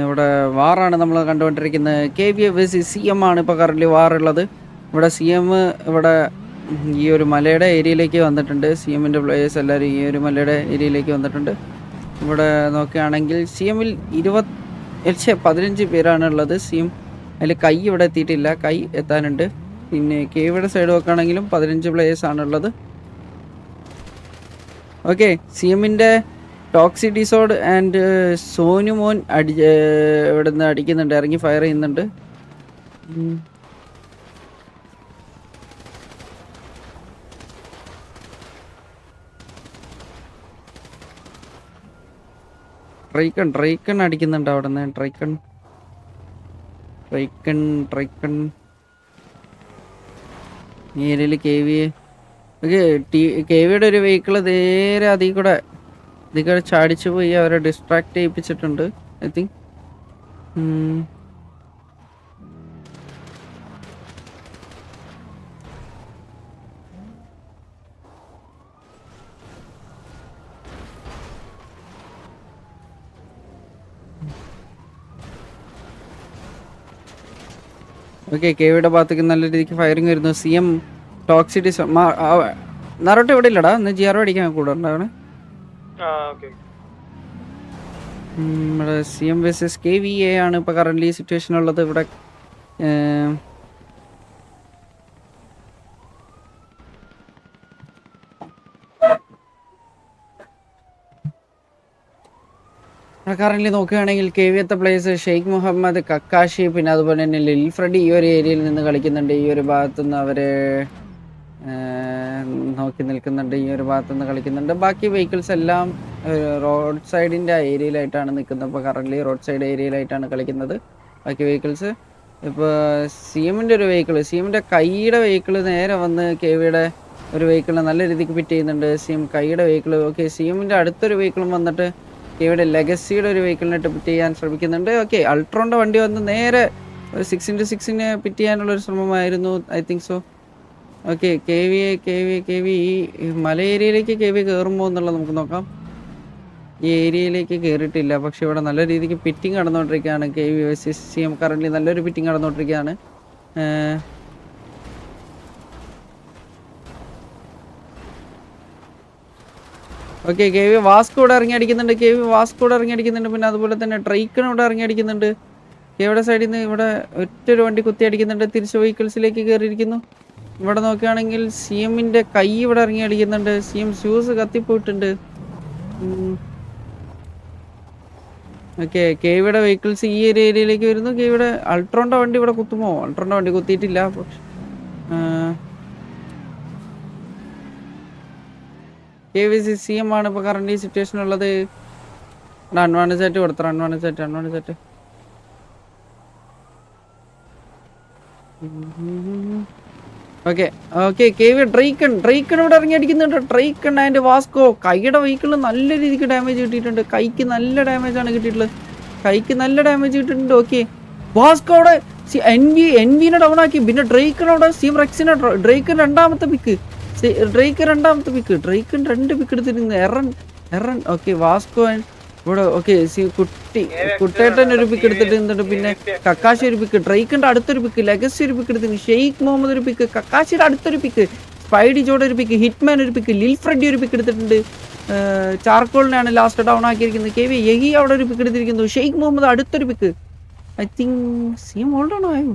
ഇവിടെ വാറാണ് നമ്മൾ കണ്ടുകൊണ്ടിരിക്കുന്നത്. KVA vs CM ആണ് ഇപ്പോൾ കറൻ്റ് വാറുള്ളത്. ഇവിടെ CM ഇവിടെ ഈ ഒരു മലയുടെ ഏരിയയിലേക്ക് വന്നിട്ടുണ്ട്. CMൻ്റെ പ്ലേയേഴ്സ് എല്ലാവരും ഈ ഒരു മലയുടെ ഏരിയയിലേക്ക് വന്നിട്ടുണ്ട്. ഇവിടെ നോക്കുകയാണെങ്കിൽ CMൽ 15 പേരാണ് ഉള്ളത്. CM അതിൽ കൈ ഇവിടെ എത്തിയിട്ടില്ല, കൈ എത്താനുണ്ട്. പിന്നെ KVയുടെ സൈഡ് നോക്കുകയാണെങ്കിലും 15 പ്ലേയേഴ്സ് ആണുള്ളത്. ഓക്കെ, CMൻ്റെ ടോക്സി ഡിസോഡ് ആൻഡ് സോനുമോൻ ഇവിടെ നിന്ന് അടിക്കുന്നുണ്ട്, ഇറങ്ങി ഫയർ ചെയ്യുന്നുണ്ട്. ട്രൈക്കൺ അടിക്കുന്നുണ്ട് അവിടെ നിന്ന്. ട്രൈക്കൺ ഈ ഏരിയയിൽ KVA. ഓക്കെ, KVയുടെ ഒരു വെഹിക്കിൾ നേരെ അതിൽ കൂടെ ചാടിച്ചു പോയി അവരെ ഡിസ്ട്രാക്ട് ചെയ്യിപ്പിച്ചിട്ടുണ്ട്, ഐ തിങ്ക്. ഓക്കെ, KVയുടെ ഭാഗത്തേക്ക് നല്ല രീതിക്ക് ഫയറിങ് വരുന്നു. CM ടോക്സിറ്റി നറോട്ട് ഇവിടെ ഇല്ലടാ, ഇന്ന് GRO അടിക്കാൻ കൂടെ ഉണ്ടാവണേ. ഇവിടെ CM vs KVA ആണ് ഇപ്പോൾ കറൻ്റ് സിറ്റുവേഷൻ ഉള്ളത്. ഇവിടെ കറൻ്റ് നോക്കുകയാണെങ്കിൽ KVത്തെ പ്ലേയേഴ്സ് ഷെയ്ഖ് മുഹമ്മദ്, കക്കാശി, പിന്നെ അതുപോലെ തന്നെ ലിൽ ഫ്രെഡി ഈ ഒരു ഏരിയയിൽ നിന്ന് കളിക്കുന്നുണ്ട്. ഈ ഒരു ഭാഗത്തുനിന്ന് അവരെ നോക്കി നിൽക്കുന്നുണ്ട്, ഈ ഒരു ഭാഗത്തുനിന്ന് കളിക്കുന്നുണ്ട്. ബാക്കി വെഹിക്കിൾസ് എല്ലാം റോഡ് സൈഡിൻ്റെ ഏരിയയിലായിട്ടാണ് നിൽക്കുന്നത്. ഇപ്പോൾ കറൻ്റ് റോഡ് സൈഡ് ഏരിയയിലായിട്ടാണ് കളിക്കുന്നത് ബാക്കി വെഹിക്കിൾസ്. ഇപ്പോൾ CMൻ്റെ ഒരു വെഹിക്കിൾ, CMൻ്റെ കൈയുടെ വെഹിക്കിൾ നേരെ വന്ന് KVയുടെ ഒരു വെഹിക്കിളിനെ നല്ല രീതിക്ക് ഫിറ്റ് ചെയ്യുന്നുണ്ട്. CM കൈയുടെ വെഹിക്കിൾ. ഓക്കെ, CMൻ്റെ അടുത്തൊരു വെഹിക്കിളും വന്നിട്ട് KVയുടെ ലെഗസിയുടെ ഒരു വെഹിക്കിളിനെ പിറ്റ് ചെയ്യാൻ ശ്രമിക്കുന്നുണ്ട്. ഓക്കെ, അൾട്രോണിൻ്റെ വണ്ടി വന്ന് നേരെ 6x6 പിറ്റ് ചെയ്യാനുള്ളൊരു ശ്രമമായിരുന്നു, I think so. Okay, KV ഈ മല ഏരിയയിലേക്ക് KV കയറുമ്പോൾ എന്നുള്ളത് നമുക്ക് നോക്കാം. ഈ ഏരിയയിലേക്ക് കയറിയിട്ടില്ല, പക്ഷെ ഇവിടെ നല്ല രീതിക്ക് പിറ്റിങ് നടന്നുകൊണ്ടിരിക്കുകയാണ്. KV vs CM കറൻ്റ് നല്ലൊരു പിറ്റിങ് നടന്നുകൊണ്ടിരിക്കുകയാണ്. ഓക്കെ, KV വാസ്കോ ഇവിടെ ഇറങ്ങി അടിക്കുന്നുണ്ട്. പിന്നെ അതുപോലെ തന്നെ ട്രൈക്കൺ ഇവിടെ ഇറങ്ങി അടിക്കുന്നുണ്ട്. KVയുടെ സൈഡിൽ നിന്ന് ഇവിടെ ഒറ്റൊരു വണ്ടി കുത്തി അടിക്കുന്നുണ്ട്, തിരിച്ച് വെഹിക്കിൾസിലേക്ക് കയറിയിരിക്കുന്നു. ഇവിടെ നോക്കുകയാണെങ്കിൽ CMൻ്റെ കൈ ഇവിടെ ഇറങ്ങി അടിക്കുന്നുണ്ട്. CM ഷൂസ് കത്തിപ്പോയിട്ടുണ്ട്. ഓക്കെ, KVയുടെ വെഹിക്കിൾസ് ഈ ഒരു ഏരിയയിലേക്ക് വരുന്നു. KVയുടെ അൾട്രോണിൻ്റെ വണ്ടി ഇവിടെ കുത്തുമോ? അൾട്രോണിൻ്റെ വണ്ടി കുത്തിയിട്ടില്ല. പക്ഷെ KV vs CM ആണ് ഇപ്പോൾ കറൻ്റ് സിറ്റുവേഷൻ ഉള്ളത്. അഡ്വാൻറ്റേജ് ആയിട്ട് കൊടുത്തോ, അഡ്വാൻറ്റേജ് ആയിട്ട്. ഓക്കെ, KV ഡ്രൈക്കൺ ഇവിടെ ഇറങ്ങി അടിക്കുന്നുണ്ട്. ഡ്രൈക്കൺ ആൻഡ് വാസ്കോ. കൈയുടെ വെഹിക്കിളിന് നല്ല രീതിക്ക് ഡാമേജ് കിട്ടിയിട്ടുണ്ട്. കൈക്ക് നല്ല ഡാമേജ് ആണ് കിട്ടിയിട്ടുള്ളത്. ഓക്കെ, വാസ്കോ അവിടെ എൻവിനെ ഡൗൺ ആക്കി. പിന്നെ ഡ്രൈക്കൺ അവിടെ CM റെക്സിനെ ഡ്രൈക്കൺ രണ്ടാമത്തെ പിക്ക് ഡ്രൈക്കൺ 2 പിക്ക് എടുത്തിരുന്നു. എറൺ. ഓക്കെ, വാസ്കോ ഇവിടെ. ഓക്കെ, കുട്ടേട്ടൻ ഒരു പിക്ക് എടുത്തിട്ടുണ്ട്. പിന്നെ കക്കാശി ഒരു പിക്ക്, ഡ്രൈക്കൻ്റെ അടുത്തൊരു പിക്ക്, ലെഗസി ഒരു പിക്ക് എടുത്തിട്ടുണ്ട്, ഷെയ്ഖ് മുഹമ്മദ് ഒരു പിക്ക്, കക്കാശിയുടെ അടുത്തൊരു പിക്ക്, സ്പൈഡി ജോഡ് ഒരു പിക്ക്, ഹിറ്റ്മാൻ ഒരു പിക്ക്, ലിൽ ഫ്രെഡി ഒരു പിക്ക് എടുത്തിട്ടുണ്ട്. ചാർക്കോളിനെയാണ് ലാസ്റ്റ് ഡൗൺ ആക്കിയിരിക്കുന്നത്. KV യഹി അവിടെ ഒരു പിക്ക് എടുത്തിരിക്കുന്നു. ഷെയ്ഖ് മുഹമ്മദ് അടുത്തൊരു pick. I think CM hold on ആയോ?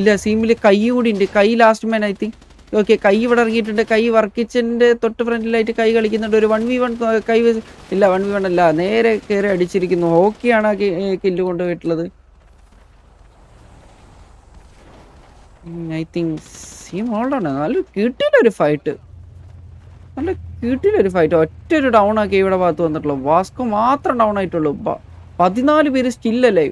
ഇല്ല, CMൽ കൈ കൂടി ഉണ്ട്. Kai last man, I think. Okay, Kai ഇവിടെ ഇറങ്ങിയിട്ടുണ്ട്. കൈ വർക്ക് കിച്ചൻ്റെ തൊട്ട് ഫ്രണ്ടിലായിട്ട് കൈ കളിക്കുന്നുണ്ട്. ഒരു 1v1 കൈ ഇല്ല, 1v1 അല്ല, നേരെ കയറി അടിച്ചിരിക്കുന്നു. ഹോക്കിയാണ് ആ കില്ല് കൊണ്ടുപോയിട്ടുള്ളത്. ഐ തിങ്ക് CM ഹോൾഡാണ്. നല്ല കിട്ടിയിട്ടൊരു ഫൈറ്റ്. ഒറ്റൊരു ഡൗൺ ആക്കി ഇവിടെ ഭാഗത്ത് വന്നിട്ടുള്ളൂ. വാസ്കോ മാത്രം ഡൗൺ ആയിട്ടുള്ളൂ. 14 പേര് സ്റ്റില്ലല്ലേ.